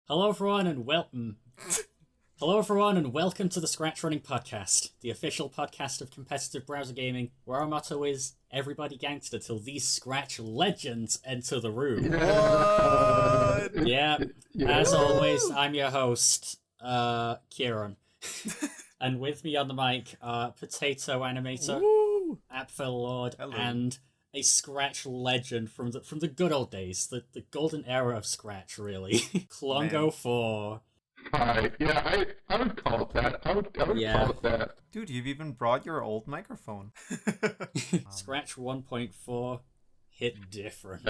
Hello everyone and welcome. Hello everyone and welcome to the ScratchRunning Podcast, the official podcast of competitive browser gaming, where our motto is everybody gangsta till these Scratch legends enter the room. What? Yeah, as always, I'm your host, Kieran. And with me on the mic are Potato Animator, Apfel Lord, Hello. and a Scratch legend from the good old days, the golden era of Scratch, really. Klongo 4. Hi. Yeah, I would call it that. I would Yeah. call it that. Dude, you've even brought your old microphone. Scratch 1.4 hit different.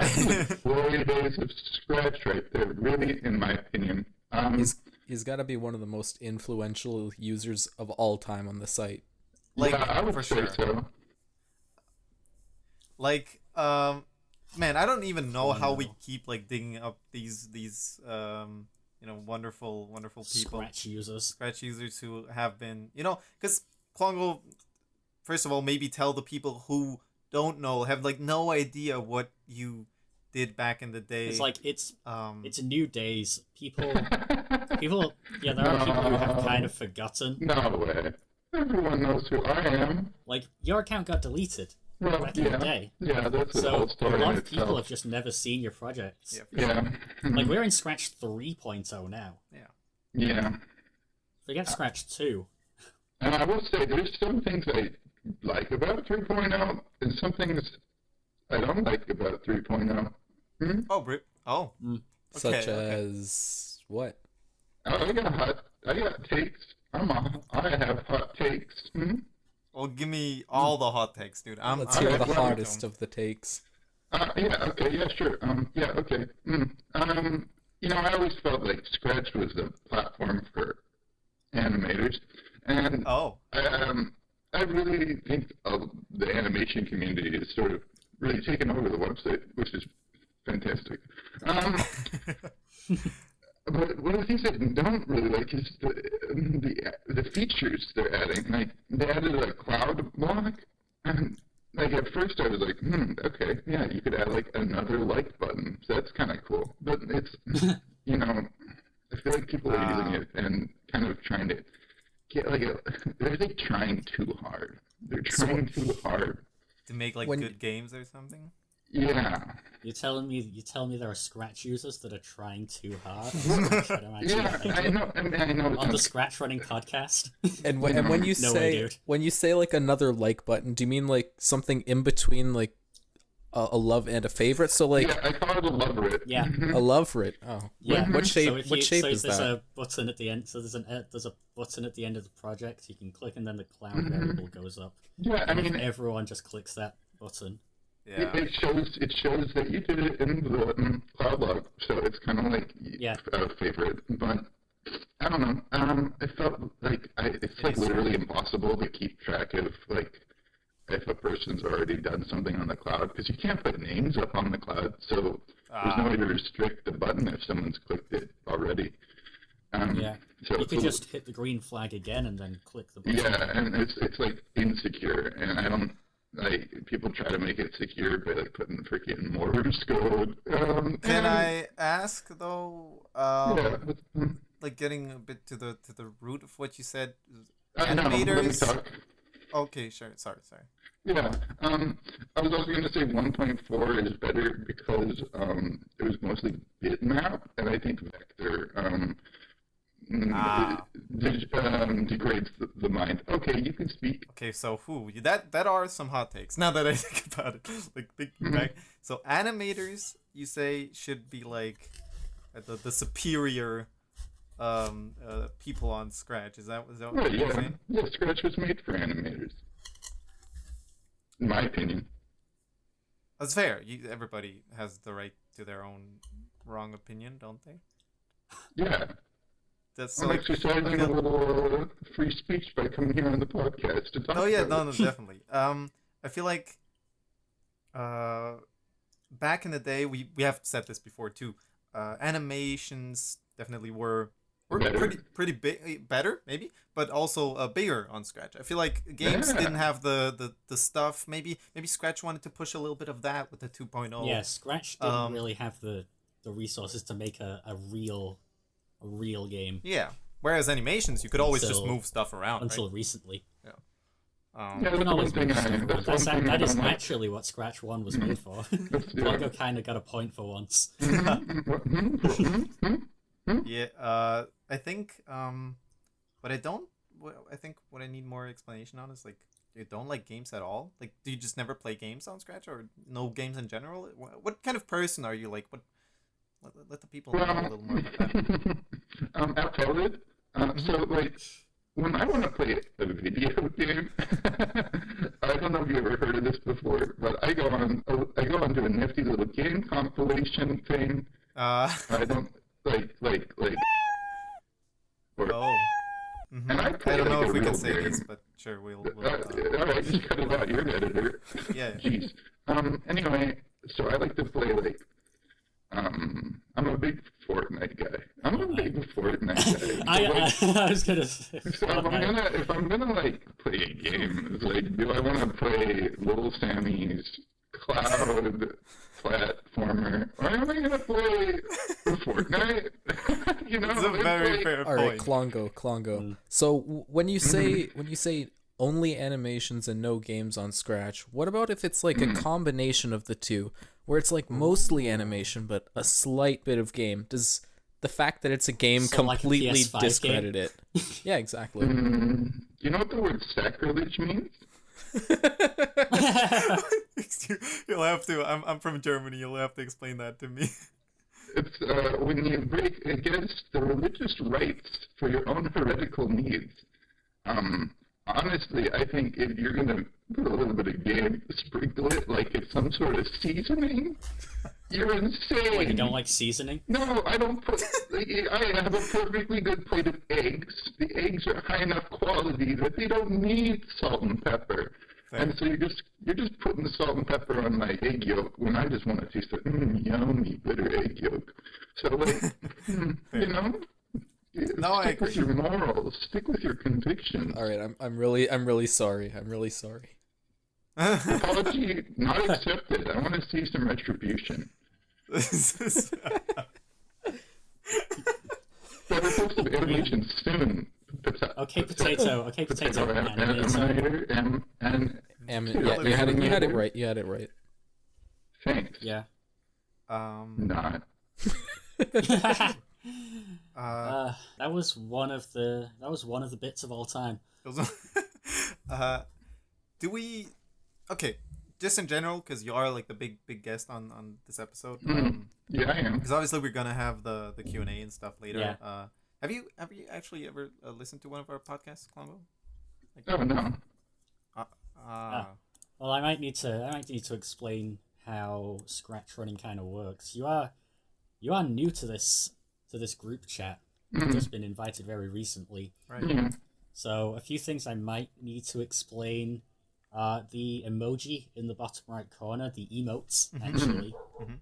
Glory days of Scratch right there, really, in my opinion. He's got to be one of the most influential users of all time on the site. Like, yeah, I would for say sure. so. Like, man, I don't even know how we keep like digging up these wonderful people, Scratch users. Scratch users who have been, because Klongo, first of all, maybe tell the people who don't know, have like no idea what you did back in the day. It's like it's new days. People. Yeah, there are people who have kind of forgotten. No way. Everyone knows who I am. Like your account got deleted Well, back in the day. Yeah, that's a So whole a story lot in of people itself. have just never seen your projects. Yeah. Like we're in Scratch 3.0 now. Yeah. Forget Scratch 2. And I will say, there's some things I like about 3.0, and some things I don't like about 3.0. Oh, Brit. Oh. Such Okay. as what? I got takes. I have hot takes. Well, give me all the hot takes, dude. Let's I'm hear the ready hardest to of the takes. Yeah, okay, yeah, sure. Yeah, okay. I always felt like Scratch was a platform for animators, and Oh. I really think the animation community has sort of really taken over the website, which is fantastic. But one of the things I don't really like is the features they're adding. Like, they added a cloud block, and like at first I was like, okay, yeah, you could add like another like button. So that's kind of cool. But it's, I feel like people are using it and kind of trying to get they're like trying too hard. They're trying too hard. To make like good games or something. Yeah. You're telling me there are Scratch users that are trying too hard? I know. I know. On the ScratchRunning Podcast? And when you No way, say dude. when you say like another like button, do you mean like something in between like a love and a favorite? So like Yeah, I call it a love it. Yeah. a love it. Oh, Yeah. What shape? So if What shape is there's that? a button at the end. So there's a button at the end of the project. You can click, and then the cloud variable goes up. Yeah, I And if mean, everyone just clicks that button, Yeah. it shows that you did it in the cloud log, so it's kind of like a favorite. But I don't know. I felt like it's like literally impossible to keep track of like if a person's already done something on the cloud, because you can't put names up on the cloud, so there's no way to restrict the button if someone's clicked it already. So you could just hit the green flag again and then click the button. Yeah, and it's like insecure, and I don't like people try to make it secure by like putting freaking Morse code. Can I ask though? Yeah. Like getting a bit to the root of what you said. No, let me Animators. talk. Okay, sure. Sorry. Yeah. I was also gonna say 1.4 is better because it was mostly bitmap, and I think vector degrades the mind. Okay, you can speak. Okay, so that are some hot takes. Now that I think about it, like thinking back. So animators, you say, should be like the superior people on Scratch. Is that Right, what you're yeah. saying? Yeah, Scratch was made for animators. In my opinion. That's fair. Everybody has the right to their own wrong opinion, don't they? Yeah. That's I'm so. exercising a little free speech by coming here on the podcast to talk Oh yeah, about no, it. definitely. I feel like back in the day, we have said this before too. Animations definitely were Better. pretty big, better maybe, but also bigger on Scratch. I feel like games didn't have the stuff. Maybe Scratch wanted to push a little bit of that with the 2.0. Yeah, Scratch didn't really have the resources to make a real a real game Yeah. Whereas animations, you could always just Until- move stuff around, until right? recently. Yeah, You that's can the one always thing move stuff I. around. That's one thing That I is don't like. actually what Scratch 1 was made for. Yeah. Longo kind of got a point for once. Yeah. I think. But I don't. I think what I need more explanation on is like, you don't like games at all. Like, do you just never play games on Scratch, or no games in general? What kind of person are you? Like, what? Let the people know a little more about that. I'll tell it. So, like, when I want to play a video game, I don't know if you ever heard of this before, but I go onto a nifty little game compilation thing. I don't like. Or, Oh. and I play I don't know like if a we can real say game. this, but sure, we'll All right, just cut it out. You're an editor. Yeah. Jeez. Anyway, so I like to play like. I'm a big Fortnite guy. I'm a big Fortnite guy. I was gonna say. So if I'm gonna like play a game, it's like, do I want to play Little Sammy's cloud platformer, or am I gonna play Fortnite? You know, It's a it's very like, fair All right, point. Klongo. So when you say only animations and no games on Scratch, what about if it's like a combination of the two, where it's like mostly animation but a slight bit of game? Does the fact that it's a game So like a completely PS5 discredit game? it? Yeah, exactly. you know what the word sacrilege means? You'll have to. I'm from Germany. You'll have to explain that to me. It's when you break against the religious rights for your own heretical needs. Honestly, I think if you're gonna put a little bit of game, sprinkle it like it's some sort of seasoning, you're insane. Like, you don't like seasoning? No, I don't put. I have a perfectly good plate of eggs. The eggs are high enough quality that they don't need salt and pepper. Fair. And so you're just putting salt and pepper on my egg yolk when I just want to taste the yummy bitter egg yolk. So like, you know, No, I stick with agree. your morals, stick with your convictions. All right, I'm really sorry. I'm really sorry. Apology not accepted. I want to see some retribution. Better post some animation soon. Okay, potato. Okay, potato. Animator. Yeah, you had it right. You had it right. Thanks. Yeah. Not. That was one of the bits of all time. Do we? Okay, just in general, because you are like the big guest on this episode. Yeah, I am. Because obviously we're gonna have the Q&A and stuff later. Yeah. Have you actually ever listened to one of our podcasts, Colombo? Like, Oh no. Well, I might need to explain how Scratch Running kind of works. You are new to this group chat. You've just been invited very recently. right. Yeah. So a few things I might need to explain are the emoji in the bottom right corner, the emotes, actually.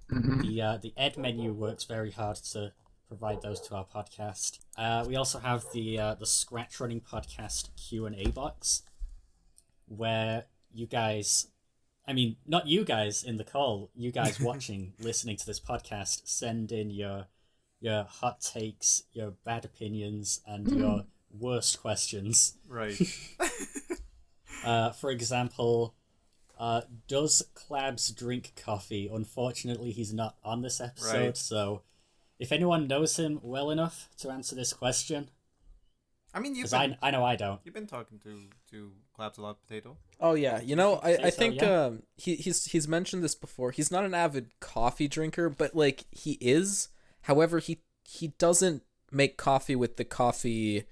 The ed menu works very hard to provide those to our podcast. We also have the Scratch Running Podcast Q&A box, where you guys, I mean, not you guys in the call, you guys watching, listening to this podcast, send in your hot takes, your bad opinions, and your worst questions. Right. For example, does Clabs drink coffee? Unfortunately, he's not on this episode, Right. so if anyone knows him well enough to answer this question, I mean, because I know I don't. you've been talking to Clabs a lot, Potato. Oh yeah, you know, I Say so, think yeah. he's mentioned this before. He's not an avid coffee drinker, but like he is. However, he doesn't make coffee with the coffee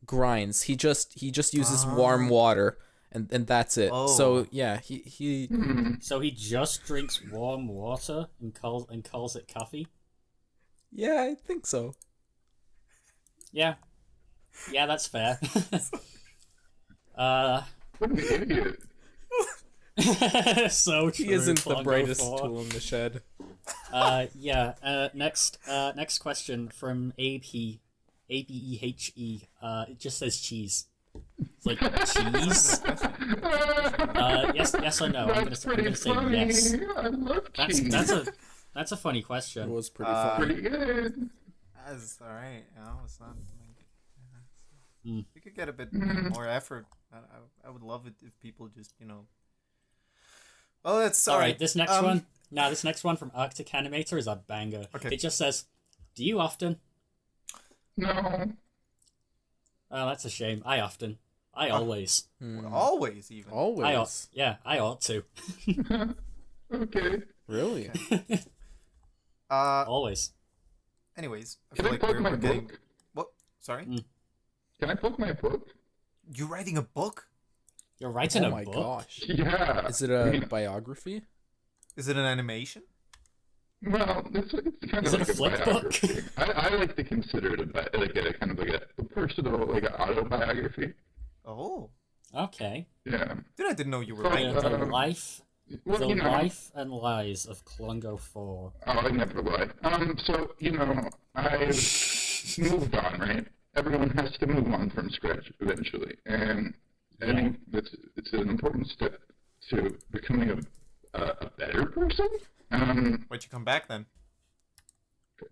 grinds. He just uses warm water and that's it. Oh. So yeah, he So he just drinks warm water and calls it coffee? yeah, I think so. Yeah. Yeah, that's fair. What an idiot. So true. He isn't the Klongo brightest 4. tool in the shed. Next question from ABEHE. It just says cheese. It's like cheese. Yes or no? I'm That's gonna pretty say funny. yes. I love cheese. That's a funny It question. was pretty fun. pretty good. It's all right. You know, it's not like Mm. we could get a bit more effort. I would love it if people just, you know. Well, that's All right, this next one. Now, This next one from Arctic Animator is a banger. Okay. It just says, "Do you often?" No. Oh, that's a shame. I often. I always. always even. Always. I ought to. Okay. Really? Always. Anyways, I Can feel I like plug my we're getting. book? What? Sorry. Can I plug my book? You writing a book? You're writing Oh a my book? gosh. Yeah. Is it I a mean, biography? Is it an animation? well, it's kind Is of it a like flick book? biography. I like to consider it a kind of like a personal, like an autobiography. Oh, Okay. Yeah. dude, I didn't know you were Fine. writing. The Um, life, Well, the you know, life and lies of Klongo 4. oh, I never lie. So, you know, I've moved on, right? Everyone has to move on from Scratch eventually. And I think it's an important step to becoming a better person. Why'd you come back then?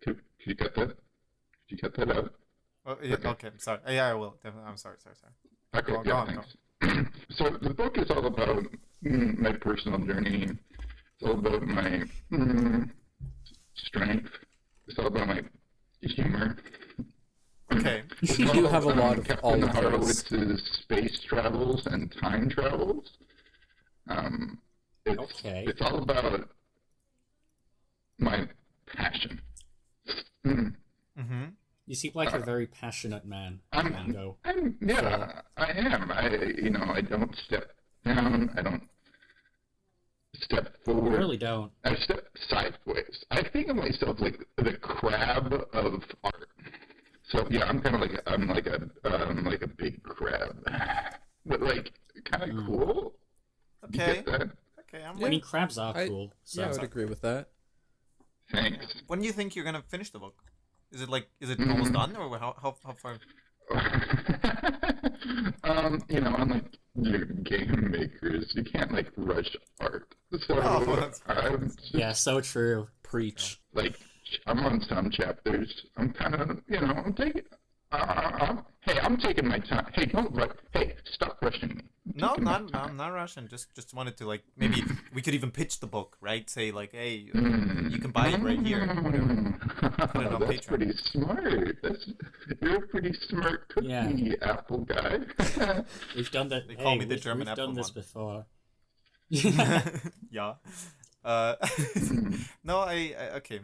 Could you cut that? Could you cut that out? Oh, yeah, okay, I'm sorry. Yeah, I will. Definitely. I'm sorry. Okay, Go yeah, on, thanks. So the book is all about my personal journey. It's all about my strength. It's all about my humor. Okay. It's You all do have a about lot of all Captain of those. Horowitz's space travels and time travels. Okay. It's all about my passion. Mm. Mm-hmm. You seem like a very passionate man, I'm, Klongo. yeah, I am. I don't step down. I don't step You forward. really don't. I step sideways. I think of myself like the crab of art. So yeah, I'm kind of like a big crab, but like kind of cool. You Okay. get that? Okay. I'm I waiting. mean, crabs are I- cool. So. Yeah, I would agree with that. Thanks. When do you think you're gonna finish the book? Is it almost done, or how far? Unlike your game makers, you can't like rush art. So Oh, that's- I'm Yeah, so true. Preach. like I'm on some chapters. I'm kind of I'm taking. I'm taking my time. Hey, don't rush. Hey, stop rushing me. I'm No, taking my I'm time. not rushing. Just wanted to, like, maybe we could even pitch the book, right? Say like, hey, Mm. you can buy it right here. Whatever. Put it on That's Patreon. pretty smart. You're a pretty smart cookie, Yeah. Apple guy. We've done that. They call hey, me the we've, German we've Apple done this one. before. Yeah. No, I okay.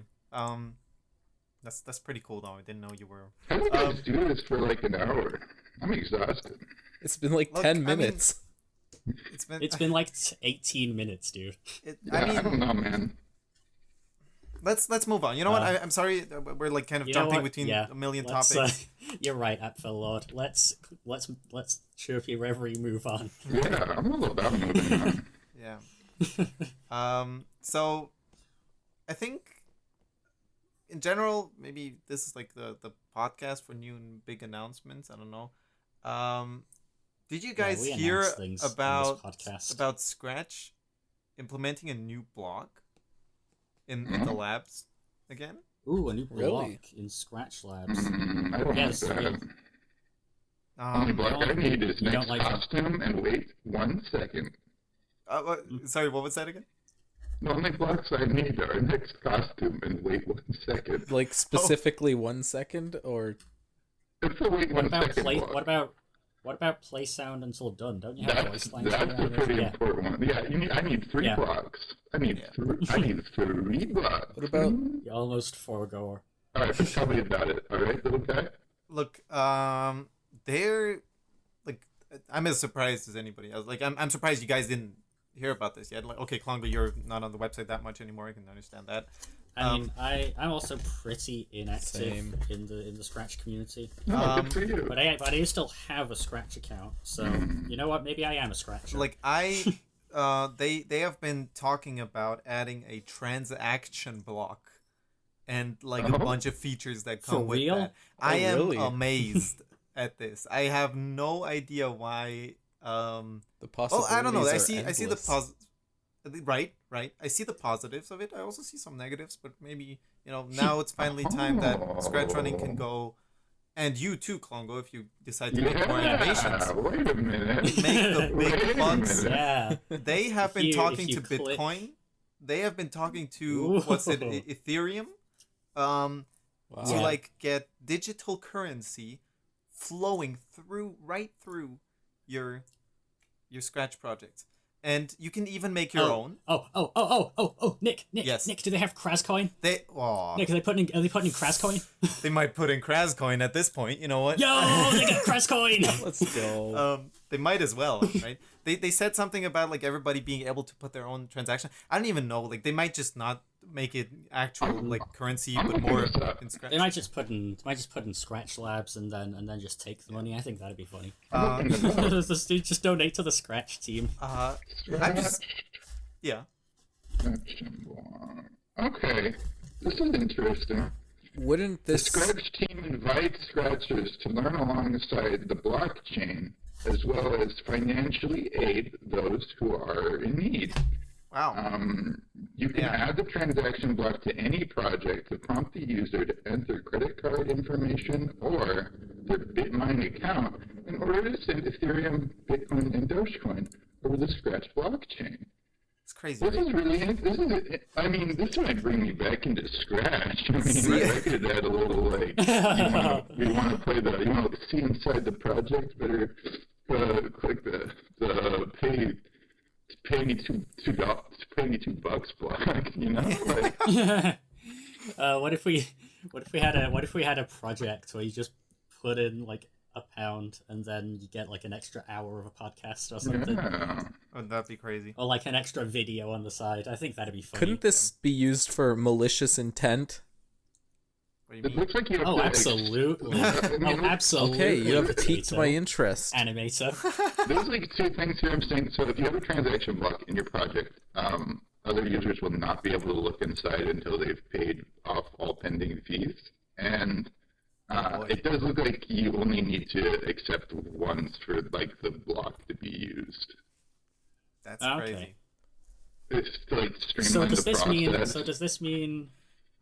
That's pretty cool though. I didn't know you were. How do you guys do this for like an hour? I'm exhausted. It's been like Look, 10 I mean- minutes. It's been like 18 minutes, dude. Yeah, I I mean, don't know, man. let's move on. You know what? I'm sorry. We're like kind of You know jumping what? between Yeah, a million Let's, topics. you're right, Apfel Lord. Let's chirp you wherever you move on. Yeah, I'm all about moving on. Yeah. So I think in general, maybe this is like the podcast for new and big announcements. I don't know. Did you guys we hear announce things on this about podcast. Scratch implementing a new block in the labs again? Ooh, a new block Really? in Scratch Labs. I don't Yes, like that. yeah. Only block I need is you don't next like it? costume and wait 1 second. Sorry, what was that again? The only blocks I need are next costume and wait 1 second. Like specifically 1 second, or It's a wait What 1 about second play? block. What about play sound until done? Don't you have That's voice lines? a pretty Yeah. important one. Yeah, I need 3 Yeah. blocks. I need 3 blocks. what about You almost foregoer. All right, tell me about it. All right, little guy. Look, they're like, I'm as surprised as anybody else. Like, I'm surprised you guys didn't hear about this yet. Like, okay, Klongo, you're not on the website that much anymore. I can understand that. I mean, I'm also pretty inactive Same. in the Scratch community, No, good for you. but I do still have a Scratch account. So you know what? Maybe I am a Scratcher. Like, they have been talking about adding a transaction block and like a bunch of features that come For with real? that. I am really? amazed at this. I have no idea why. the Well, possibilities? I don't know. I are see the endless. Right. I see the positives of it. I also see some negatives, but maybe, now it's finally time that ScratchRunning can go, and you too, Klongo, if you decide to make more innovations. Wait a minute. Make the big bucks. Yeah. They have been talking to Bitcoin. They have been talking to, Ethereum? Wow. To get digital currency flowing right through your Scratch project. And you can even make your own. Nick. Yes. Nick, do they have Krascoin? Nick, are they putting in Krascoin? They might put in Krascoin at this point, you know what? Yo, they got Krascoin! Let's go. They might as well, right? They said something about everybody being able to put their own transaction. I don't even know. They might just not make it actual currency, but more in Scratch. They might just put in Scratch Labs and then just take the money. I think that'd be funny. Just donate to the Scratch team. I'm just Okay, this is interesting. Wouldn't The this Scratch team invites Scratchers to learn alongside the blockchain, as well as financially aid those who are in need. Wow. You can add the transaction block to any project to prompt the user to enter credit card information or their Bitmine account in order to send Ethereum, Bitcoin, and Dogecoin over the Scratch blockchain. It's crazy. This is really, this might bring me back into Scratch. I could add a little, you want to play you want to see inside the project, better click the pay me $2 block, What if we had a project where you just put in £1 and then you get an extra hour of a podcast or something? Yeah. Oh, that'd be crazy. Or an extra video on the side. I think that'd be funny. couldn't this be used for malicious intent? What do you It mean? looks like you have Oh, to, absolutely. absolutely. Okay, you have piqued my interest. Animator. There's two things here I'm saying. So if you have a transaction block in your project, other users will not be able to look inside until they've paid off all pending fees. And it does look like you only need to accept once for the block to be used. That's Okay. crazy. It's to So streamline does the this process. mean? Does this mean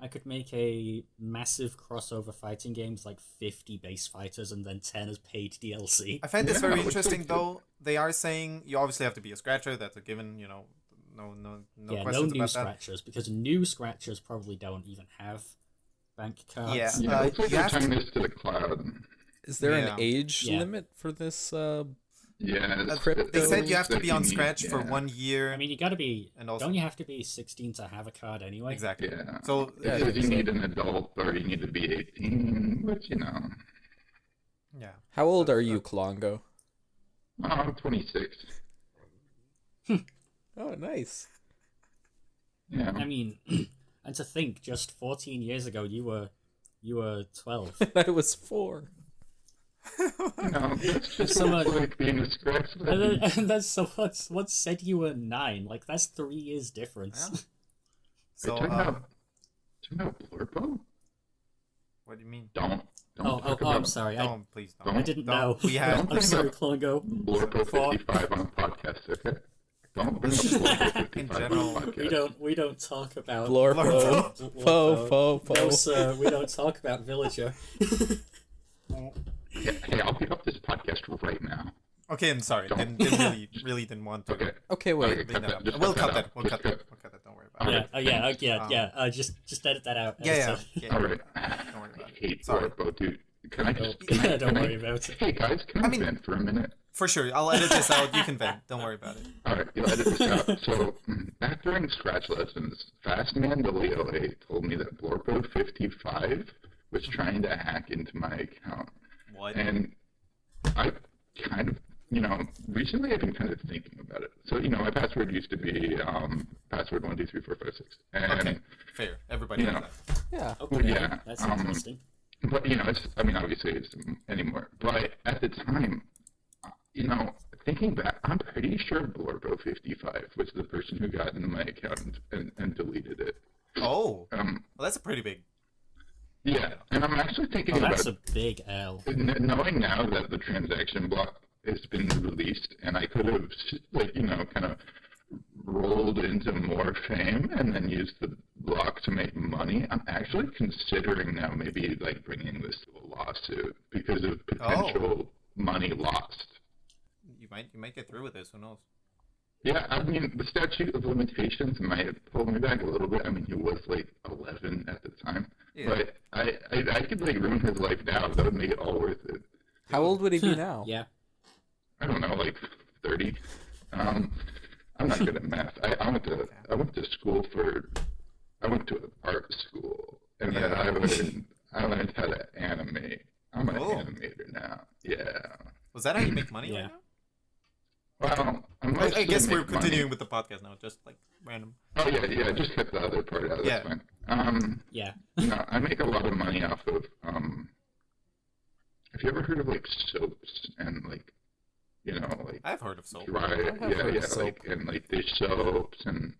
I could make a massive crossover fighting games 50 base fighters and then 10 as paid DLC? I find this Yeah, very it looks interesting, like though. They are saying you obviously have to be a scratcher. That's a given. No Yeah, no questions new about that. scratchers because new scratchers probably don't even have bank cards. Yeah. Yeah, it looks like you you're have to- tying this to the cloud. Is there Yeah. an age Yeah. limit for this? Yeah, They said you have to that be on need, Scratch for yeah. 1 year. I mean, you gotta be. And also- Don't you have to be 16 to have a card anyway? Exactly. Yeah. So Because you need an adult or you need to be 18, which, yeah. How old are you, Klongo? I'm 26. Oh, nice. Yeah. I mean, and to think, just 14 years ago, you were 12. I was 4. That's just Someone- what it's like being a Scratch legend. and then someone said you were 9. That's 3 years difference. Yeah. So Are you talking about Blurbo? what do you mean? Don't Oh, talk I'm about sorry. Don't please don't. I didn't Don't. know. We have. I'm sorry, Klongo. Blurbo 55 on a podcast, okay? Don't bring up Blurbo 55 general, on a podcast. We don't talk about Blorpo. Fo. No, sir, we don't talk about Villager. Hey, I'll pick up this podcast right now. Okay, I'm sorry. Don't. Didn't really didn't want to. Okay. Okay, wait. Okay, Bring that up. just We'll cut cut that. out. We'll Just cut that. We'll cut that. Don't worry about it. Yeah. Just edit that out. Yeah. All right. Don't worry about I it. hate Sorry. Blurbo, dude. Can I just... Don't worry about it. Hey, guys, can I mean- vent for a minute? For sure. I'll edit this out. You can vent. Don't worry about it. Alright, you'll edit this out. So, back during Scratch lessons, Fastman DeLeole told me that Blorpo55 was trying to hack into my account. What? And I kind of, recently I've been kind of thinking about it. So, my password used to be password 123456. And, Okay. Fair. Everybody you knows know, that. Yeah. Well, Okay. yeah, That's interesting. but, obviously it's anymore. But at the time, thinking back, I'm pretty sure Blorbo55 was the person who got into my account and deleted it. Oh. Um, Well, that's a pretty big. yeah, and I'm actually thinking Oh, about that's a big L. knowing now that the transaction block has been released, and I could have, kind of rolled into more fame and then used the block to make money, I'm actually considering now maybe like bringing this to a lawsuit because of potential money lost. You might get through with this. Who knows? Yeah, I mean, the statute of limitations might have pulled me back a little bit. I mean, he was like 11 at the time, but I could like ruin his life now. That would make it all worth it. How old would he be now? Yeah. I don't know, like 30. I'm not good at math. I went to art school, and then I learned how to animate. I'm an animator now. Yeah. Was that how you make money? Yeah. Right now? Well, I guess we're continuing with the podcast now, just like random. Oh yeah. Just cut the other part out. That's fine. Yeah. I make a lot of money off of. Have you ever heard of like soaps and like, like I've heard of soap. Like and like dish soaps and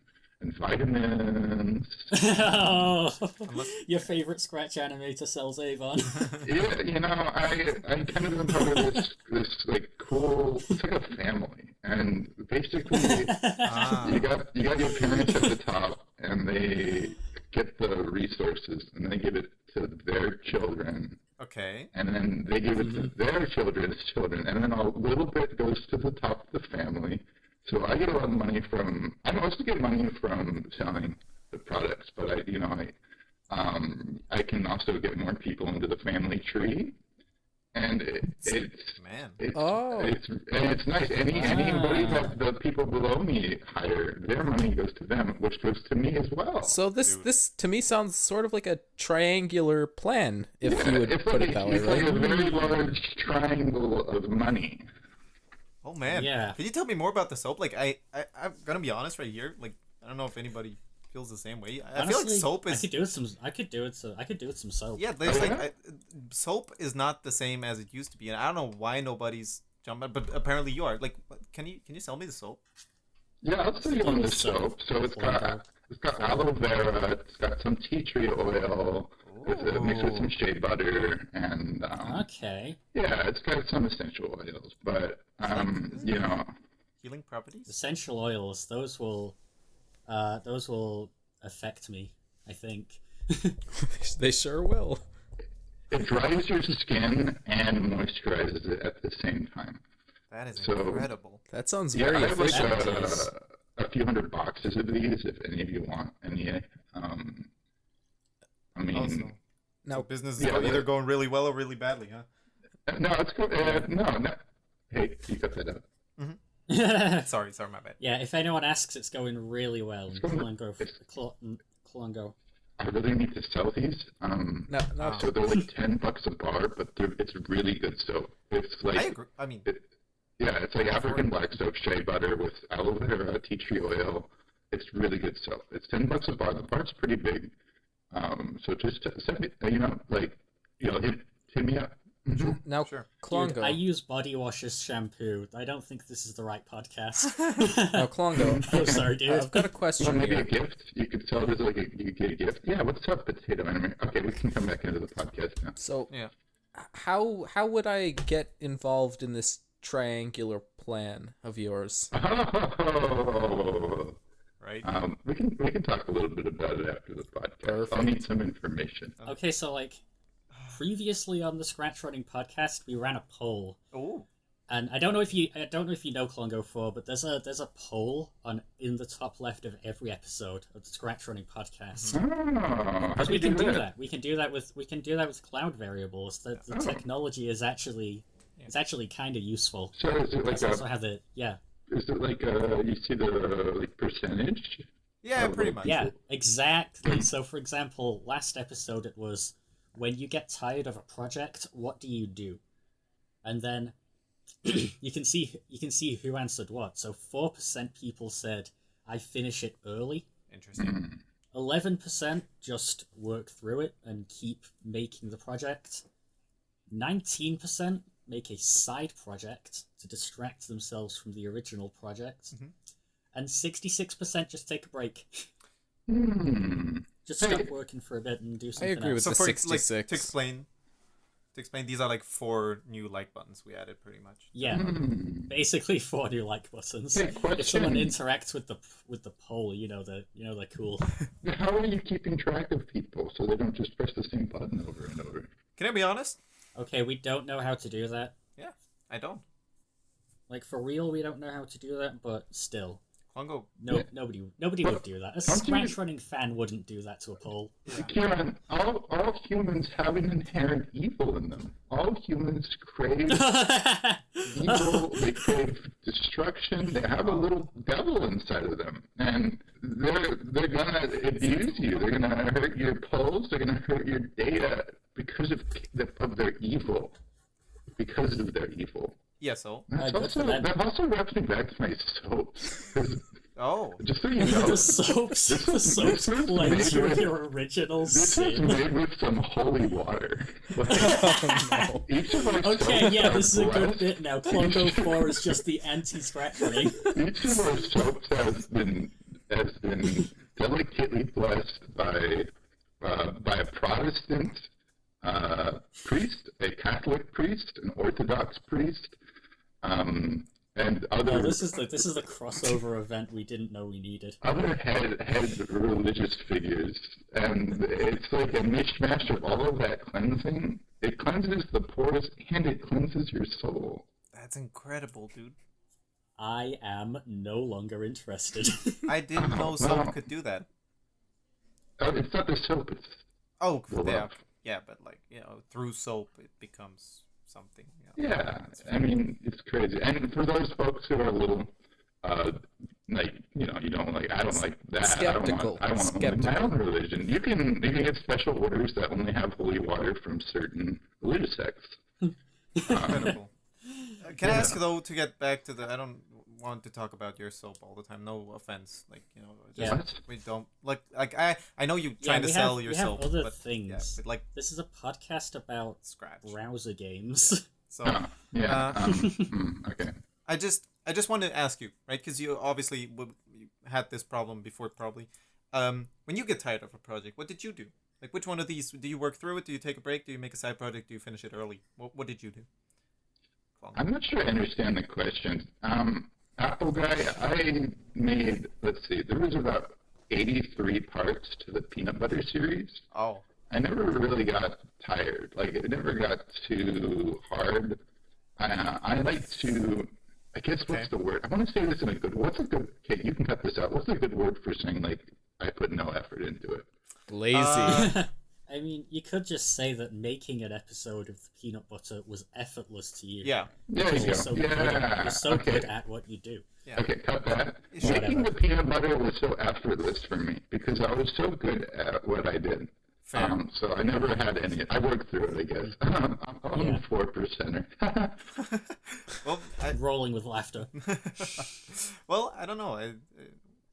vitamins. Oh, your favorite Scratch animator sells Avon. Yeah, I kind of am part of this like cool. It's like a family, and basically you got your parents at the top, and they get the resources, and they give it to their children. Okay. And then they give it to their children's children, and then a little bit goes to the top of the family. So I get a lot of money from. I mostly get money from selling the products, but I can also get more people into the family tree, and it's nice. Anybody that the people below me hire, their money goes to them, which goes to me as well. So this to me sounds sort of like a triangular plan, if you would put it that way, It's right? like a very large triangle of money. Oh man. Yeah. Can you tell me more about the soap? Like I'm gonna be honest right here. Like I don't know if anybody feels the same way. I feel like soap is. I could do it with some soap. Yeah, there's soap is not the same as it used to be, and I don't know why nobody's jumping. But apparently you are. Like, can you sell me the soap? Yeah, I'll tell you on the soap. So it's got aloe vera. It's got some tea tree oil. It's mixed with some shea butter and Okay. Yeah, it's got some essential oils, but healing properties. Essential oils, those will affect me, I think. They sure will. it dries your skin and moisturizes it at the same time. That is incredible. That sounds very I have like efficient. a few hundred boxes of these if any of you want any. I mean, Also, Now, business is either going really well or really badly, huh? no, it's good. No. Hey, you cut that out. Sorry, my bad. Yeah, if anyone asks, it's going really well. Clongo. I really need to sell these. No. So they're like $10 a bar, but it's really good soap. It's like I agree. I mean, it's like African black soap, shea butter with aloe vera, tea tree oil. It's really good soap. It's $10 a bar. The bar's pretty big. So just send it. Hit me up. Now, Sure. Klongo. Dude, I use body wash as shampoo. I don't think this is the right podcast. Now, Klongo. Oh, sorry, dude. I've got a Or question maybe here. a gift. You could sell it as like you could get a gift. Yeah, what's up, potato anime? Okay, we can come back into the podcast now. So, Yeah. how would I get involved in this triangular plan of yours? Oh. Right. We can talk a little bit about it after the podcast. I'll Perfect. need some information. Okay, so like previously on the ScratchRunning podcast, we ran a poll, Oh. and I don't know if you know Klongo 4, but there's a poll in the top left of every episode of the ScratchRunning podcast. Oh, Because we can do that. We can do that with cloud variables. The Oh. technology is actually kind of useful. So is it like That's also how the is it like you see the percentage? Yeah, pretty much. Yeah, exactly. So, for example, last episode it was, when you get tired of a project, what do you do? And then you can see who answered what. So 4% people said, I finish it early. Interesting. 11% just work through it and keep making the project. 19% make a side project to distract themselves from the original project. Mhm. And 66% just take a break. Hmm. Just stop working for a bit and do something agree else. with So the for 66. to to explain, these are like 4 new like buttons we added, pretty much. Yeah, basically 4 new like buttons. Hey, If someone question. interacts with the poll, they're cool. How are you keeping track of people so they don't just press the same button over and over? Can I be honest? Okay, we don't know how to do that. Yeah, I don't. Like, for real, we don't know how to do that, but still. Klongo. No, nobody would do that. A Don't you- ScratchRunning fan wouldn't do that to a poll. Kieran, all humans have an inherent evil in them. All humans crave evil, they crave destruction, they have a little devil inside of them. And they're gonna abuse you, they're gonna hurt your polls, they're gonna hurt your data because of their evil. Because of their evil. Yeah, so. That also wraps me back to my soaps. 'Cause Oh. just so you know, The soaps was cleanse you of made your original this is sin. made with some holy water. Oh, Each of our Okay, soaps yeah, are this is a good blessed. bit now. Klongo 4 is just the anti-scratchRunning. Each of our soaps has been delicately blessed by a Protestant priest, a Catholic priest, an Orthodox priest, and other No, this is the crossover event we didn't know we needed. other head religious figures, and it's like a mishmash of all of that cleansing. It cleanses the pores and it cleanses your soul. That's incredible, dude. I am no longer interested. I didn't know soap could do that. Oh, it's not the soap. It's Oh, the yeah. love. Yeah, but like, through soap it becomes something. You know. Yeah, I mean, it's crazy. And for those folks who are a little, like, you don't like, I don't like that. Skeptical. I want only my own religion. You can get special orders that only have holy water from certain religious sects. Incredible. Can I ask you though, to get back to I don't want to talk about your soap all the time. No offense, like just Yeah. we don't like I know you trying to we sell have, your we have soap, other but things. yeah, but like This is a podcast about Scratch. browser games. So Okay. I just want to ask you, right? Because you obviously you had this problem before, probably. When you get tired of a project, what did you do? Like, which one of these do you work through it? Do you take a break? Do you make a side project? Do you finish it early? What did you do? I'm not sure I understand the question. Apple guy, I made, let's see, there was about 83 parts to the peanut butter series. Oh, I never really got tired. Like, it never got too hard. I like to, I guess, what's the word? I want to say this in a good, okay, you can cut this out. What's a good word for saying, like, I put no effort into it? lazy. I mean, you could just say that making an episode of the peanut butter was effortless to you. yeah. There you You're go. so, good, you're so Okay. good at what you do. Yeah. Okay, cut that. Whatever. Making the peanut butter was so effortless for me because I was so good at what I did. Fair. So I never had any. I worked through it, I guess. I'm Yeah. a 4%er. Well, Rolling with laughter. well, I don't know.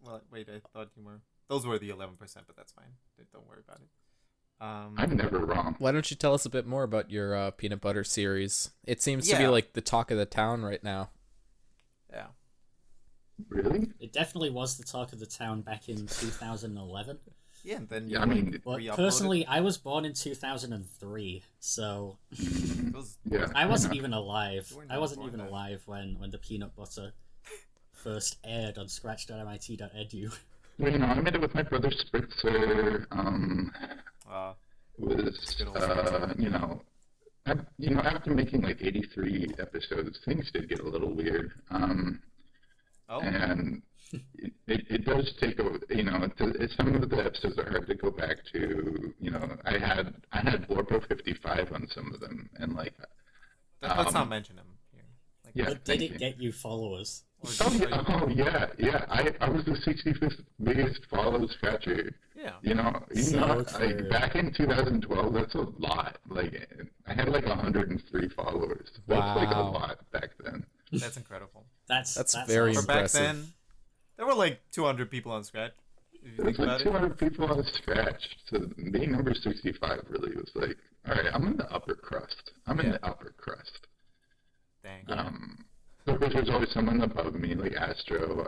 Well, wait, I thought you were. Those were the 11%, but that's fine. Don't worry about it. I'm never wrong. Why don't you tell us a bit more about your peanut butter series? It seems to be Yeah. like the talk of the town right now. Yeah. Really? It definitely was the talk of the town back in 2011. Yeah, and then Yeah, you I mean, But re-uploaded. personally, I was born in 2003, so It was- Yeah. I wasn't even alive. You weren't I even wasn't born even then. alive when the peanut butter first aired on scratch.mit.edu. I made it with my brother Spritzer. Was Good old after making like 83 episodes, things did get a little weird. oh, And it does take some of the episodes are hard to go back to. I had Blorpo 55 on some of them, and like. let's not mention him here. Like, Yeah. But did thank it you. get you followers? or Oh yeah. I was the 65th biggest follow scratcher. yeah. So true. Like back in 2012, that's a lot. Like I had like 103 followers. That's like a Wow. lot back then. That's incredible. That's very awesome. For back Impressive. then, there were like 200 people on Scratch. If you It was think like about it. 200 people on Scratch. So being number 65 really was like, all right, I'm in the upper crust. I'm in Yeah. the upper crust. Dang. But there's always someone above me, like Astro.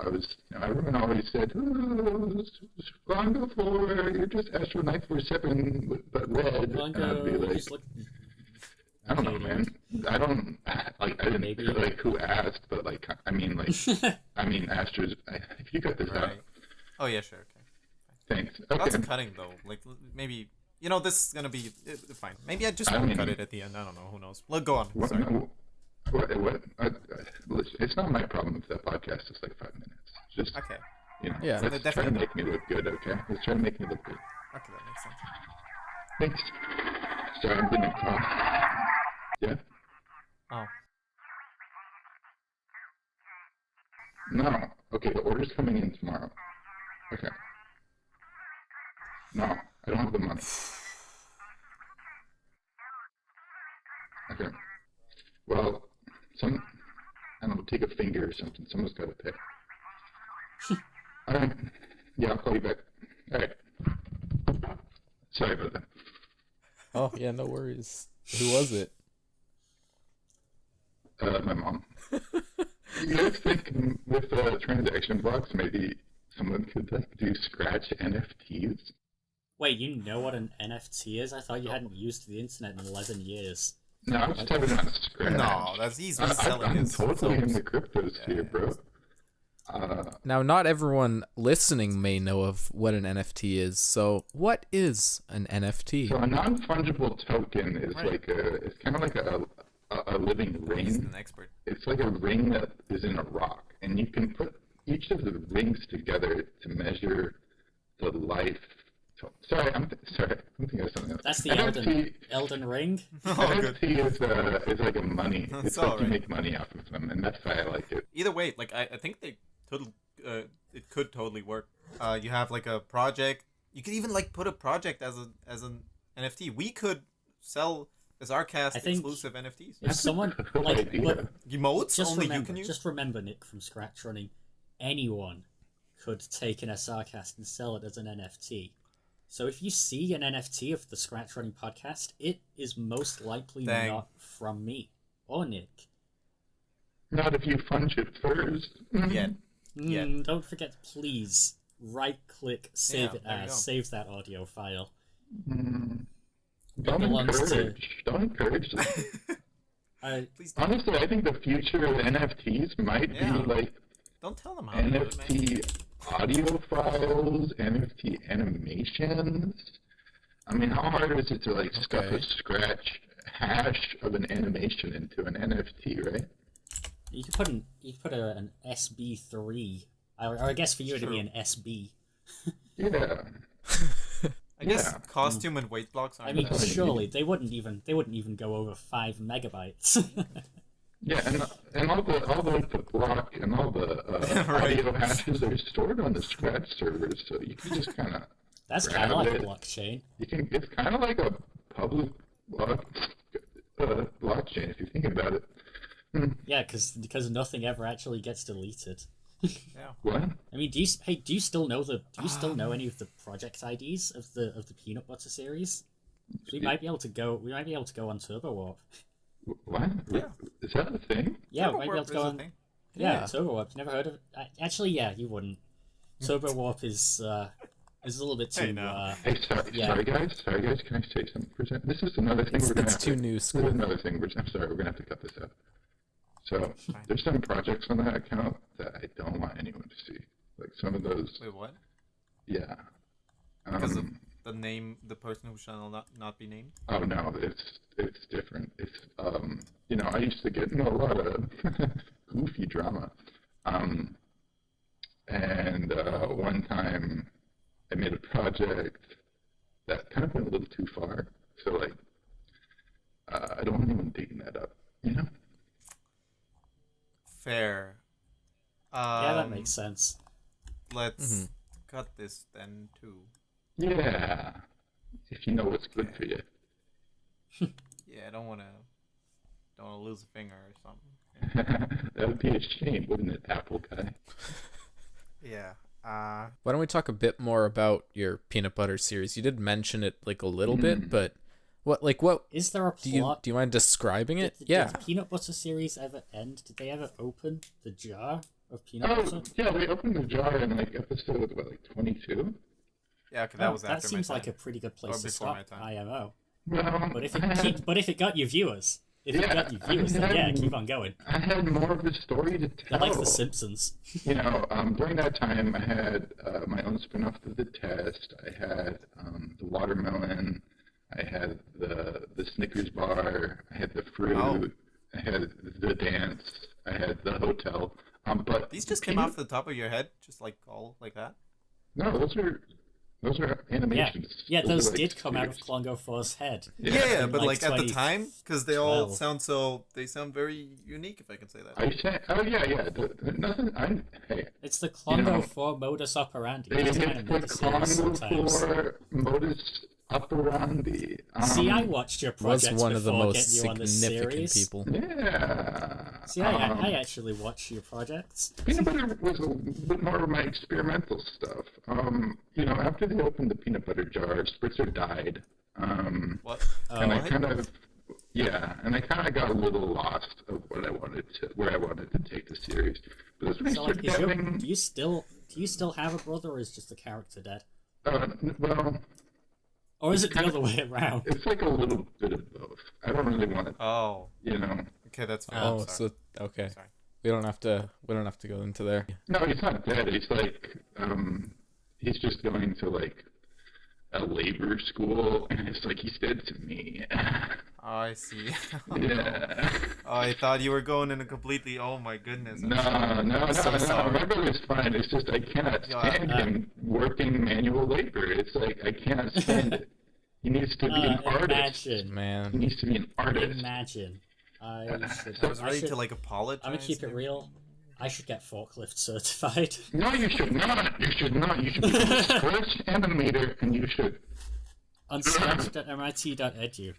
Everyone always said, "Oh, Longo 4, you're just Astro 947, but red." And I'd be Longo, like, just look. I don't know, Okay, man. I don't like. I didn't Maybe. like who asked, but like, I mean, like, Astros. If you got this out, Right. Oh yeah, sure. Okay. thanks. Lots Okay. of cutting though. Like maybe this is gonna be fine. Maybe I just I won't mean- cut it at the end. I don't know. Who knows? Look, go on. What? Sorry. No, what? Listen, it's not my problem if that podcast is like 5 minutes. Just Okay. Yeah. let's try to Definitely make me look good, okay? Let's try to make me look good. Okay, that makes sense. Thanks. Sorry, I'm getting a call. Yeah? Oh. No. Okay, the order's coming in tomorrow. Okay. No, I don't have the money. Okay. Well, I don't know, take a finger or something. Someone's got to pay. Alright. Yeah, I'll call you back. Alright. Sorry about that. Oh yeah, no worries. Who was it? My mom. You guys think with transaction blocks, maybe someone could like do Scratch NFTs? Wait, you know what an NFT is? I thought you hadn't used the internet in 11 years. No, I'm just talking about Scratch. No, that's he's selling I'm his. totally in films. the crypto sphere, bro. Now, not everyone listening may know of what an NFT is. So, what is an NFT? So a non-fungible token is Right. like it's kind of like a living He's ring. an expert. It's like a ring that is in a rock, and you can put each of the rings together to measure the life. Sorry, I'm thinking of something else. That's the NFT, Elden Ring. Oh, good. NFT is like a money. That's It's like alright. you make money off of them, and that's why I like it. Either way, like I think they totally it could totally work. You have like a project. You could even like put a project as an NFT. We could sell SRCast I think- exclusive NFTs. If someone Good like idea. look, Emotes just only remember, you can use. just remember, Nick from Scratch Running, anyone could take an SRCast and sell it as an NFT. So if you see an NFT of the Scratch Running Podcast, it is most likely Dang. not from me or Nick. Not if you fund it first. Yet. Yeah. Don't forget, please, right-click, save Yeah, it there you as, go. save that audio file. Don't belongs to- encourage. Don't encourage them. Please don't. Honestly, I think the future of NFTs might Yeah. be like Don't tell them how to do it, man. NFT audio files, NFT animations. I mean, how hard is it to like stuff Okay. a Scratch hash of an animation into an NFT, right? You could put an SB3, or I guess for you it'd be an SB. Yeah. I guess Yeah. costume and weight blocks I aren't mean, that. surely they wouldn't even go over 5 megabytes. Yeah, and all the block and all the Right. audio hashes are stored on the Scratch servers, so you can just kind of That's kind of like a Grab it. blockchain. it's kind of like a public blockchain if you think about it. Yeah, because nothing ever actually gets deleted. Yeah. What? I mean, do you still know any of the project IDs of the Peanut Butter series? We might be able to go on Turbo Warp. What? Yeah. Is that a thing? Yeah, we Turbo might be able Warp to go is a on. thing. Yeah, Yeah. Turbo Warp. You never heard of it? Actually, yeah, you wouldn't. Turbo Warp is a little bit too. Hey, no. Hey, Yeah. sorry guys. Can I say something for a second? This is another thing we're gonna It's have too to. new This school. is another thing. I'm sorry. We're gonna have to cut this out. So there's some projects on that account that I don't want anyone to see. Like some of those. Wait, what? Yeah. Because of the name, the person who shall not be named. Oh no, it's different. It's I used to get into a lot of goofy drama. And one time I made a project that kind of went a little too far. So like I don't want anyone digging that up, you know? Fair. Yeah, that makes sense. Let's cut this then too. Yeah. If you know what's good for you. Yeah, I don't wanna lose a finger or something. That would be a shame, wouldn't it, Apple guy? Yeah. Why don't we talk a bit more about your peanut butter series? You did mention it like a little bit, but what Is there a do you plot? describing it? Did Yeah. the Peanut Butter series ever end? Did they ever open the jar of peanut Oh, butter? yeah, they opened the jar in like episode, what, like 22? Yeah, 'cause that was that after seems my like time. a pretty good Or place to before my stop time. IMO. Well, But if it got you viewers, then keep on going. I had more of a story to tell. They're like The Simpsons. During that time, I had my own spin-off of The Test. I had the watermelon. I had the Snickers bar. I had the fruit. Oh. I had the dance. I had the hotel. But These just came off the top of your head, just like all like that. No, those are animations. Yeah, those are, like, did come out of series. Klongo 4's head. Yeah, In, but like, like at the time, because they all 2012. sound very unique, if I can say that. I say, oh yeah. Nothing. Hey, It's the Klongo 4 modus operandi. they It's hit kind of the made the series sometimes. Klongo modus operandi. See, I watched your Was projects one of the before most getting you on this significant series. people. Yeah. See, I actually watched your projects. Peanut butter was a bit more of my experimental stuff. After they opened the peanut butter jar, Spritzer died. What? And I What? kind of got a little lost of where I wanted to take the series. But that's when So, I like, started having. do you still have a brother, or is just the character dead? Well, Or is it the other way around? it's like a little bit of both. I don't really want to, Oh, you know. okay, that's fair. Oh, I'm sorry. so okay. Sorry. We don't have to go into there. No, he's not dead. He's like, he's just going to like a labor school, and it's like he's dead to me. Oh, I see. Yeah. Oh, I thought you were going in a completely. Oh my goodness. I'm No. so sorry. My brother's fine. It's just I cannot stand him working manual labor. It's like I cannot stand it. He needs to be an artist. He Man, needs to be an artist. Imagine. I I was ready to like apologize. I'm gonna keep it and real. I should get forklift certified. No, you should not. You should not. You should be a Scratch animator, and you should. On scratch.mit.edu.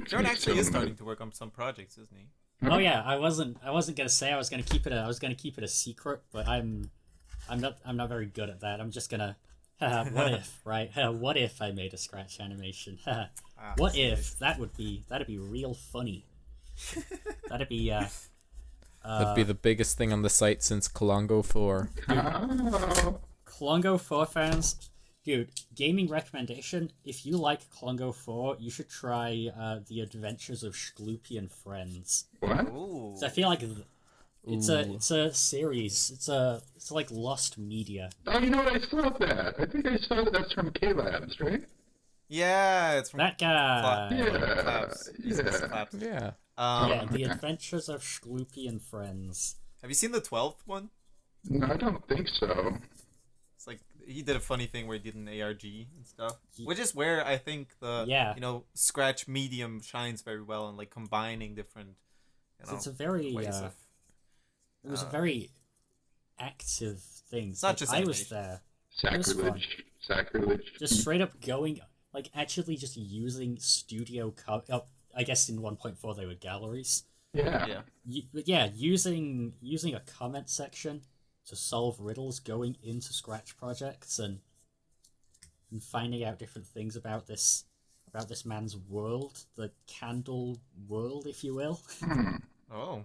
Jared actually is starting to work on some projects, isn't he? Oh yeah, I wasn't gonna say I was gonna keep it a secret, but I'm not very good at that. I'm just gonna what if, right? What if I made a Scratch animation? What if that'd be real funny. That'd be that'd be the biggest thing on the site since Klongo 4. Oh. Klongo 4 fans. Dude, gaming recommendation, if you like Klongo 4, you should try The Adventures of Shloopy and Friends. What? Ooh. So I feel like it's a series. It's like lost media. Oh, you know what? I saw that. I think I saw that. That's from Clabs, right? Yeah, it's from That guy. Yeah. Clabs. He's Clabs. Yeah. Yeah, The Adventures of Shloopy and Friends. Have you seen the 12th one? No, I don't think so. It's like he did a funny thing where he did an ARG and stuff, which is where I think the Scratch medium shines very well in like combining different. It's a very ways of, it was a very active thing. It's not just I was animation. there, Sacrilege. just straight up going like actually just using studio I guess in 1.4 they were galleries. Yeah. Using a comment section to solve riddles, going into Scratch projects and finding out different things about this man's world, the candle world, if you will. Oh.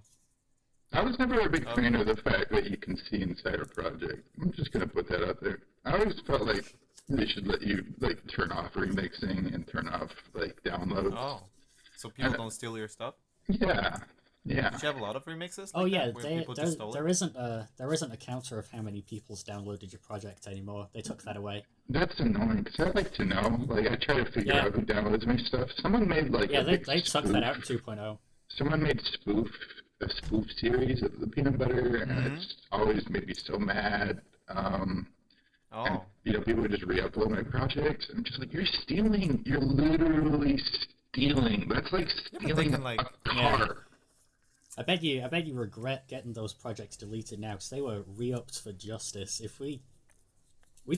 I was never a big fan of the fact that you can see inside a project. I'm just gonna put that out there. I always felt like they should let you like turn off remixing and turn off like downloads. Oh. So people don't steal your stuff? Yeah. Yeah. Did you have a lot of remixes? Oh like yeah, that, where people just stole there it? isn't a counter of how many people's downloaded your project anymore. They took that away. That's annoying because I'd like to know. Like I try to figure Yeah. out who downloads my stuff. Someone made like Yeah, a they big took spoof. that out in 2.0. Someone made a spoof series of the peanut butter, and it's always made me so mad. And, Oh. people would just re-upload my projects. I'm just like, you're stealing. You're literally stealing. That's like but they stealing can, like- a car. I bet you regret getting those projects deleted now because they were re-upped for justice. If we'd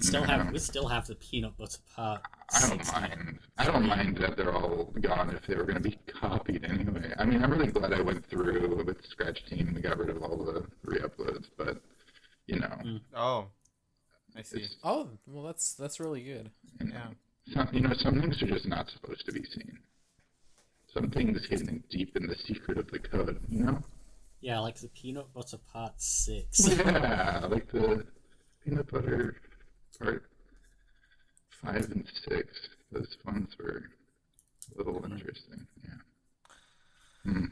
still have the peanut butter part. I don't mind. I don't mind that they're all gone if they were going to be copied anyway. I mean, I'm really glad I went through with the Scratch team and got rid of all the re-uploads, but Oh. I see. Oh, well, that's really good. Yeah. Some things are just not supposed to be seen. Some things hidden deep in the secret of the code, Yeah, like the peanut butter part 6. Yeah, like the peanut butter part 5 and 6. Those ones were little interesting. Yeah. Hmm.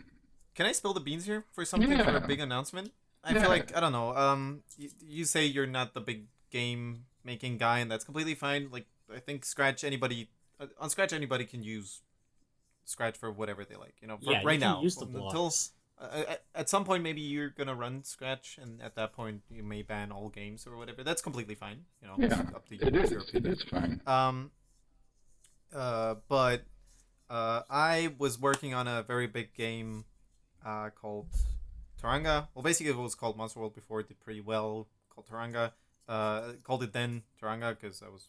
Can I spill the beans here for something for Yeah. a big announcement? I Yeah. feel like I don't know. You say you're not the big game making guy, and that's completely fine. Like I think on Scratch anybody can use Scratch for whatever they like. You know, for Yeah, you right can now use the until blocks. at some point maybe you're gonna run Scratch, and at that point you may ban all games or whatever. That's completely fine. You know, Yeah. it's up to you. It It's is. your It opinion. is fine. But I was working on a very big game called Taranga. Well, basically it was called Monster World before. It did pretty well. Called Taranga. Called it then Taranga because I was,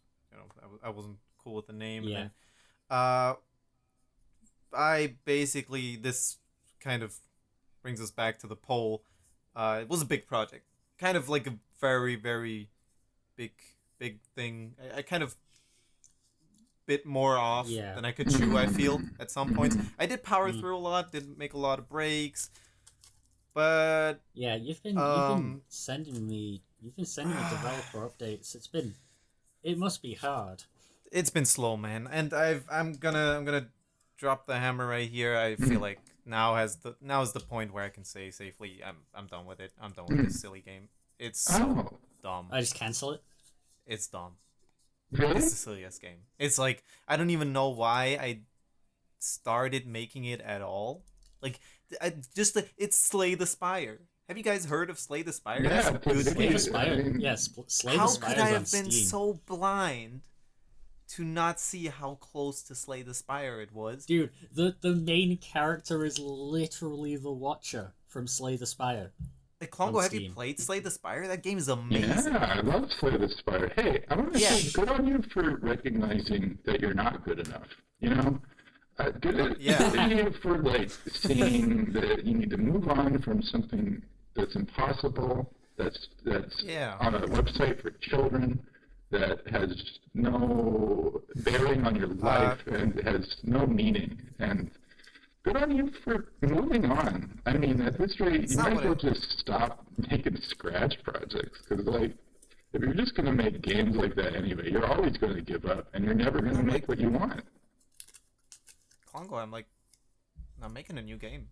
I wasn't cool with the name. Yeah. And then, I basically, this kind of brings us back to the poll. It was a big project, kind of like a very very big thing. I kind of bit more off Yeah. than I could chew. I feel at some points I did power through a lot, didn't make a lot of breaks, but Yeah, you've been sending me developer updates. It must be hard. it's been slow, man. And I'm gonna drop the hammer right here. I feel like now is the point where I can say safely I'm done with it. I'm done with this silly game. It's so Oh, dumb. I just cancel it. It's dumb. really? It's the silliest game. It's like I don't even know why I started making it at all. Like it's Slay the Spire. Have you guys heard of Slay the Spire? Yeah, That's a I played good the Slay game. game. the Spire. mean, Yes, Slay the How Spire could I on have been Steam. so blind to not see how close to Slay the Spire it was? Dude, the main character is literally the Watcher from Slay the Spire. Like, Klongo, on have you Steam. played Slay the Spire? That game is amazing. Yeah, I love Slay the Spire. Hey, I want to Yeah. say good on you for recognizing that you're not good enough. You know, good Yeah. on you for like seeing that you need to move on from something that's impossible. That's Yeah. on a website for children that has no bearing on your life and has no meaning. And good on you for moving on. I mean, at this rate, you not might as well what just stop making Scratch projects. Because, like, if you're just going to make games like that anyway, you're always going to give up. And you're never going to make what you want. Klongo, I'm making a new game.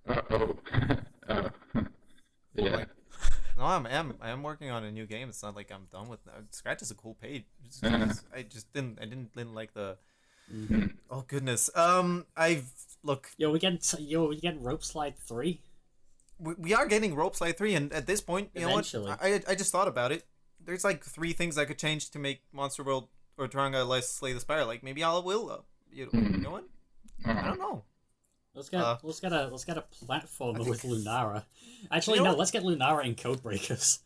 Uh-oh. Yeah. Like, no, I am working on a new game. It's not like I'm done with Scratch is a cool page. I just didn't like the. Oh goodness. Yo, we getting Rope Slide 3. We are getting Rope Slide 3, and at this point, you Eventually. know what? I just thought about it. There's like 3 things I could change to make Monster World or Taranga less Slay the Spire. Like maybe I will. You know what? I don't know. Let's get a platformer with Lunara. Actually, You know no. what? Let's get Lunara in Codebreakers.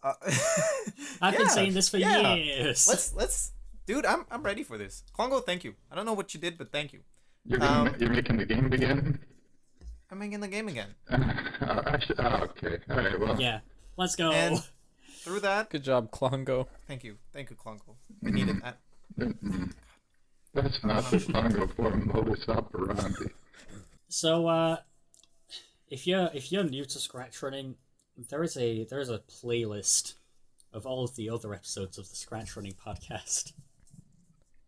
I've Yeah, been saying this for yeah. years. Let's, dude. I'm ready for this. Klongo, thank you. I don't know what you did, but thank you. You're making the game again? I'm making the game again. Okay. All right, well. Yeah, let's go. And through that, Good job, Klongo. thank you, Klongo. I needed that. That's not the Congo for modus operandi. So, if you're new to Scratch Running, there is a playlist of all of the other episodes of the Scratch Running podcast.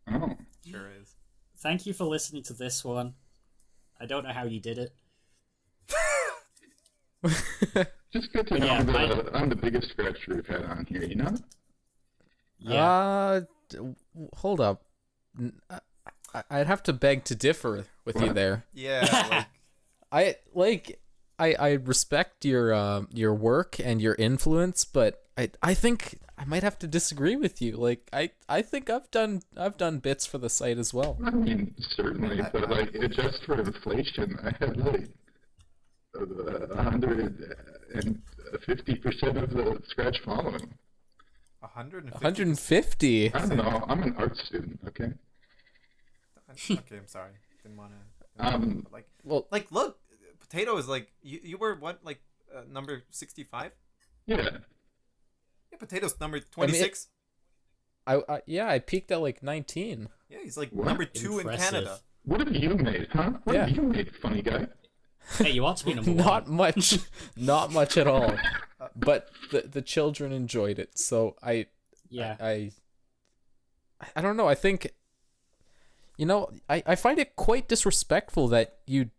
Oh. Sure is. Thank you for listening to this one. I don't know how you did it. Just good to But know yeah, that I'm the biggest scratcher we've had on here, you know? Yeah. Hold up. I'd have to beg to differ with you What? there. Yeah. I respect your work and your influence, but I think I might have to disagree with you. Like I think I've done bits for the site as well. I mean, certainly, but like, just for inflation, I had like 150% of the Scratch following. 150. 150. I don't know. I'm an art student, okay? Okay, I'm sorry. Didn't want to. Well, Look, Potato is like you were what number 65? Yeah. Yeah, Potato's number 26. I peaked at like 19. Yeah, he's like What? number 2 in Impressive. Canada. What have you made, huh? What have you made, funny guy? Hey, you ought to be number Not one. much, not much at all. But the children enjoyed it, so Yeah. I don't know. I think, You know, I find it quite disrespectful that you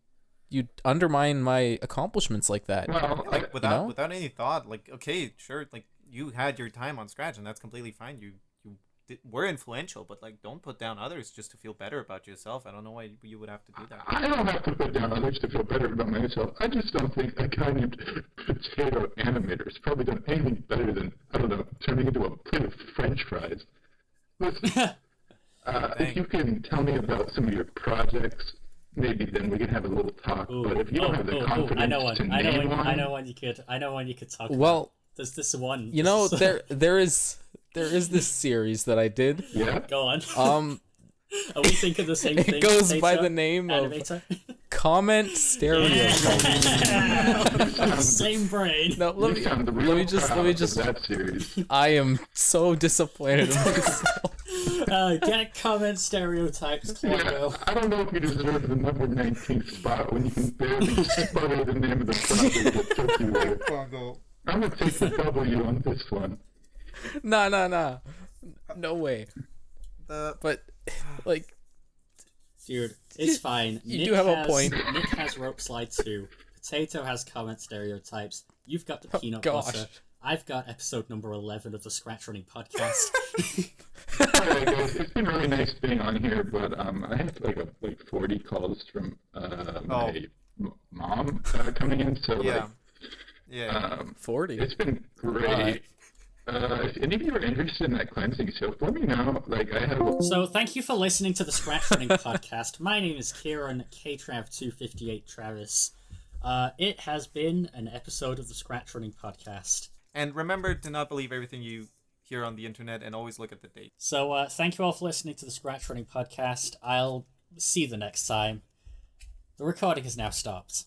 undermine my accomplishments like that. Well, Like without you know? without any thought, like okay, sure, like you had your time on Scratch, and that's completely fine. You were influential, but like don't put down others just to feel better about yourself. I don't know why you would have to do that. I don't have to put down others to feel better about myself. I just don't think a guy named Potato Animator has probably done anything better than, I don't know, turning into a plate of French fries. Listen, if you can tell me about some of your projects, maybe then we can have a little talk. But if you don't have the confidence I know one. to I name one, know one you could talk about. Well, There's this one. you know, there is this series that I did. yeah, Go on. Um, Are we thinking the same thing? it goes by Potato the name of Animator? Comment Stereotype. Same brain. No, let you sound me real just proud of that series. I am so disappointed in myself. Get comment stereotypes, Claudio. I don't know if you deserve the number 19th spot when you can barely sputter the name of the project that took you there. I'm gonna take the W on this one. Nah. No way. But like, Dude, it's fine. You Nick do have a has, point. Nick has rope slide 2. Potato has comment stereotypes. You've got the peanut gosh. butter. I've got episode number 11 of the Scratch Running Podcast. Alright guys, it's been really nice being on here, but I have like 40 calls from my mom coming in, so Yeah. 40. it's been great. Alright. If any of you are interested in that cleansing soap, let me know. Like I have. So thank you for listening to the Scratch Running Podcast. My name is Kieran KTrav258 Travis. It has been an episode of the Scratch Running Podcast. And remember to not believe everything you hear on the internet, and always look at the date. So thank you all for listening to the Scratch Running Podcast. I'll see you the next time. The recording has now stopped.